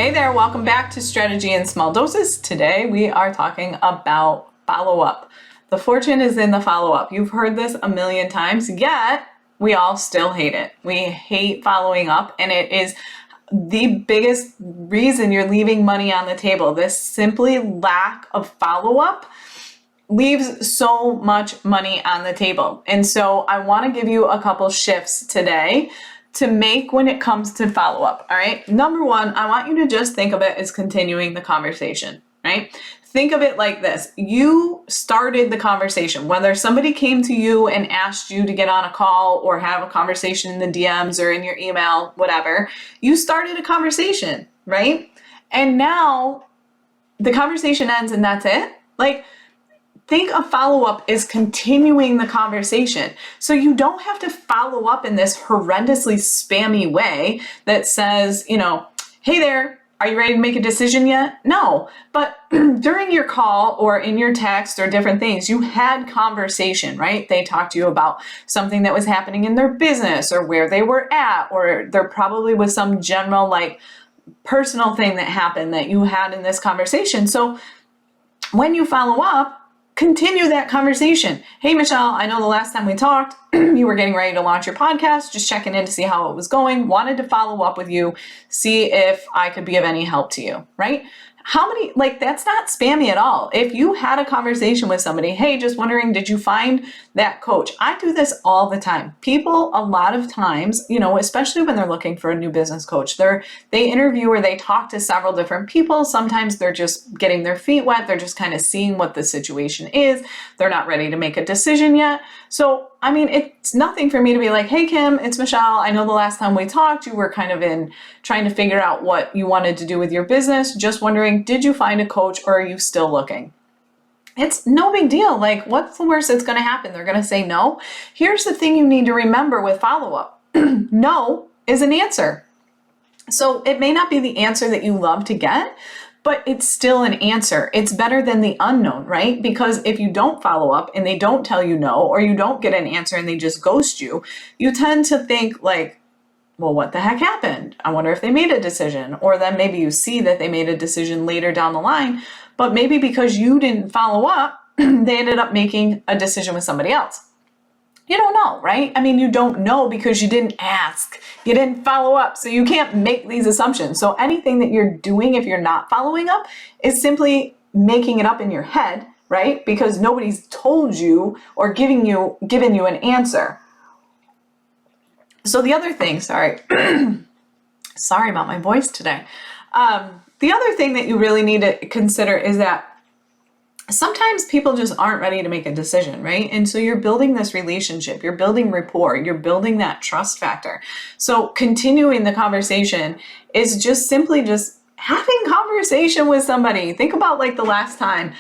Hey there, welcome back to Strategy in Small Doses. Today we are talking about follow-up. The fortune is in the follow-up. You've heard this a million times, yet we all still hate it. We hate following up, and it is the biggest reason you're leaving money on the table. This simply lack of follow-up leaves so much money on the table. And so I want to give you a couple shifts today to make when it comes to follow-up. All right. Number one, I want you to just think of it as continuing the conversation, right? Think of it like this. You started the conversation, whether somebody came to you and asked you to get on a call or have a conversation in the DMs or in your email, whatever. You started a conversation, right? And now the conversation ends and that's it. Like, think of follow-up as continuing the conversation. So you don't have to follow up in this horrendously spammy way that says, hey there, are you ready to make a decision yet? No, but during your call or in your text or different things, you had conversation, right? They talked to you about something that was happening in their business or where they were at, or there probably was some general personal thing that happened that you had in this conversation. So when you follow up, continue that conversation. Hey, Michelle, I know the last time we talked, you were getting ready to launch your podcast, just checking in to see how it was going. Wanted to follow up with you, see if I could be of any help to you, right? That's not spammy at all. If you had a conversation with somebody, hey, just wondering, did you find that coach? I do this all the time. People, a lot of times, especially when they're looking for a new business coach, they interview or they talk to several different people. Sometimes they're just getting their feet wet. They're just kind of seeing what the situation is. They're not ready to make a decision yet. So, it's nothing for me to be like, hey, Kim, it's Michelle. I know the last time we talked, you were kind of trying to figure out what you wanted to do with your business. Just wondering, did you find a coach or are you still looking? It's no big deal. What's the worst that's going to happen? They're going to say no. Here's the thing you need to remember with follow-up. No is an answer. So it may not be the answer that you love to get, but it's still an answer. It's better than the unknown, right? Because if you don't follow up and they don't tell you no, or you don't get an answer and they just ghost you, you tend to think well, what the heck happened? I wonder if they made a decision. Or then maybe you see that they made a decision later down the line, but maybe because you didn't follow up, they ended up making a decision with somebody else. You don't know, right? You don't know because you didn't ask. You didn't follow up. So you can't make these assumptions. So anything that you're doing, if you're not following up, is simply making it up in your head, right? Because nobody's told you or given you an answer. So the other thing, sorry about my voice today. The other thing that you really need to consider is that sometimes people just aren't ready to make a decision, right? And so you're building this relationship, you're building rapport, you're building that trust factor. So continuing the conversation is just simply just having conversation with somebody. Think about the last time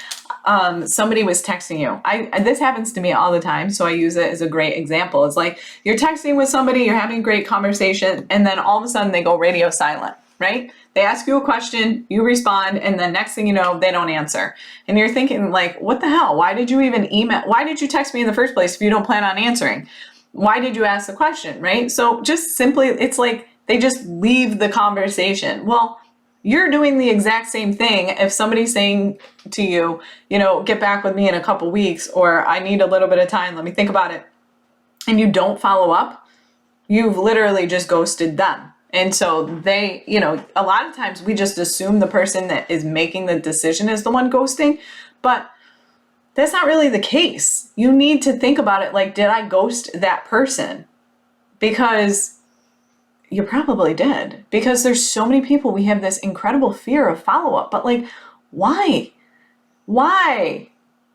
somebody was texting you. This happens to me all the time, so I use it as a great example. It's you're texting with somebody, you're having a great conversation, and then all of a sudden they go radio silent, right? They ask you a question, you respond, and then next thing you know, they don't answer. And you're thinking what the hell? Why did you even email? Why did you text me in the first place if you don't plan on answering? Why did you ask the question, right? So just simply, it's they just leave the conversation. Well, you're doing the exact same thing if somebody's saying to you, get back with me in a couple weeks, or I need a little bit of time, let me think about it, and you don't follow up, you've literally just ghosted them. And so they, a lot of times we just assume the person that is making the decision is the one ghosting, but that's not really the case. You need to think about it did I ghost that person? Because you probably did. Because there's so many people, we have this incredible fear of follow-up, but why? Why?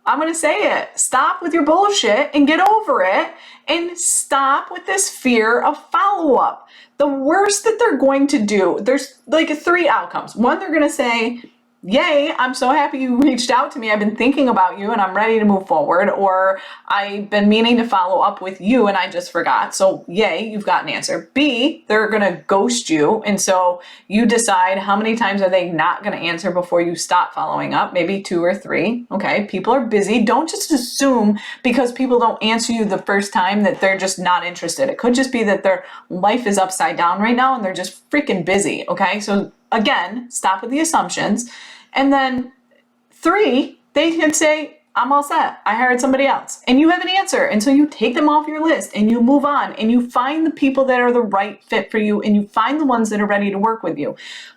I'm going to say it. Stop with your bullshit and get over it, and stop with this fear of follow-up. The worst that they're going to do, there's three outcomes. One, they're going to say, yay, I'm so happy you reached out to me. I've been thinking about you and I'm ready to move forward. Or I've been meaning to follow up with you and I just forgot. So yay, you've got an answer. B, they're going to ghost you. And so you decide how many times are they not going to answer before you stop following up, maybe 2 or 3. Okay, people are busy. Don't just assume because people don't answer you the first time that they're just not interested. It could just be that their life is upside down right now and they're just freaking busy. Okay, so again, stop with the assumptions. And then 3, they can say, I'm all set. I hired somebody else. And you have an answer. And so you take them off your list and you move on and you find the people that are the right fit for you and you find the ones that are ready to work with you.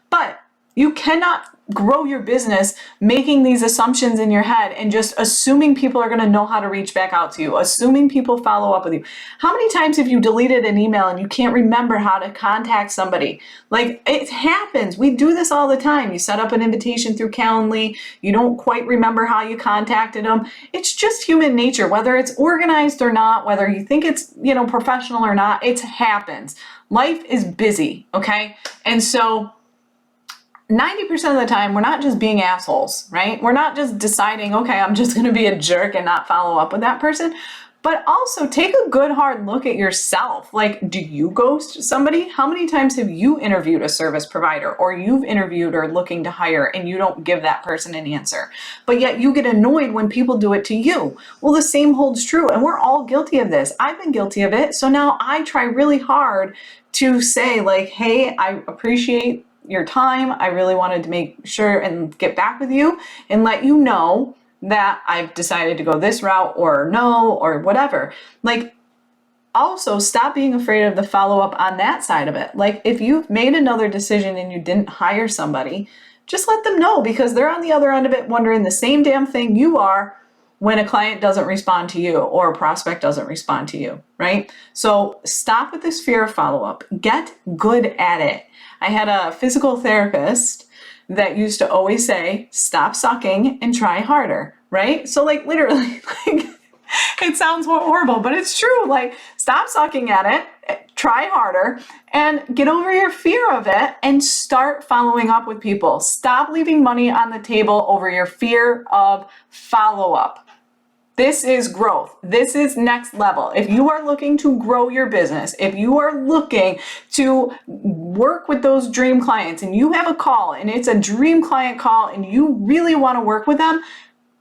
But you cannot grow your business making these assumptions in your head and just assuming people are going to know how to reach back out to you, assuming people follow up with you. How many times have you deleted an email and you can't remember how to contact somebody? Like, it happens. We do this all the time. You set up an invitation through Calendly. You don't quite remember how you contacted them. It's just human nature, whether it's organized or not, whether you think it's, professional or not, it happens. Life is busy. Okay. And so 90% of the time, we're not just being assholes, right? We're not just deciding, okay, I'm just going to be a jerk and not follow up with that person. But also take a good hard look at yourself. Like, do you ghost somebody? How many times have you interviewed a service provider or you've interviewed or looking to hire and you don't give that person an answer? But yet you get annoyed when people do it to you. Well, the same holds true. And we're all guilty of this. I've been guilty of it. So now I try really hard to say, like, hey, I appreciate your time. I really wanted to make sure and get back with you and let you know that I've decided to go this route or no, or whatever. Like, also stop being afraid of the follow-up on that side of it. Like, if you've made another decision and you didn't hire somebody, just let them know, because they're on the other end of it wondering the same damn thing you are when a client doesn't respond to you or a prospect doesn't respond to you, right? So stop with this fear of follow-up. Get good at it. I had a physical therapist that used to always say, stop sucking and try harder, right? So like literally, like, it sounds horrible, but it's true. Like, stop sucking at it, try harder, and get over your fear of it and start following up with people. Stop leaving money on the table over your fear of follow-up. This is growth. This is next level. If you are looking to grow your business, if you are looking to work with those dream clients and you have a call and it's a dream client call and you really want to work with them,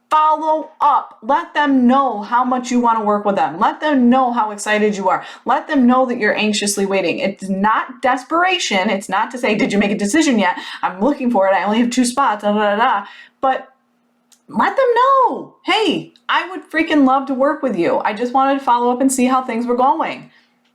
follow up. Let them know how much you want to work with them. Let them know how excited you are. Let them know that you're anxiously waiting. It's not desperation. It's not to say, did you make a decision yet? I'm looking for it. I only have 2 spots. But let them know, hey, I would freaking love to work with you. I just wanted to follow up and see how things were going.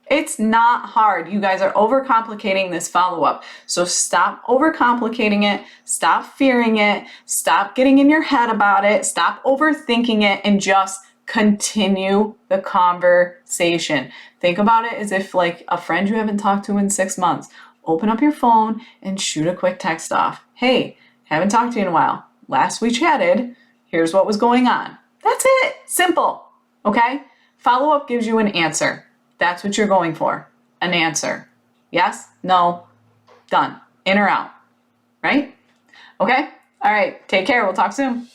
It's not hard. You guys are overcomplicating this follow-up. So stop overcomplicating it. Stop fearing it. Stop getting in your head about it. Stop overthinking it and just continue the conversation. Think about it as if like a friend you haven't talked to in 6 months. Open up your phone and shoot a quick text off. Hey, haven't talked to you in a while. Last we chatted, here's what was going on. That's it. Simple. Okay? Follow-up gives you an answer. That's what you're going for. An answer. Yes? No? Done. In or out. Right? Okay? All right. Take care. We'll talk soon.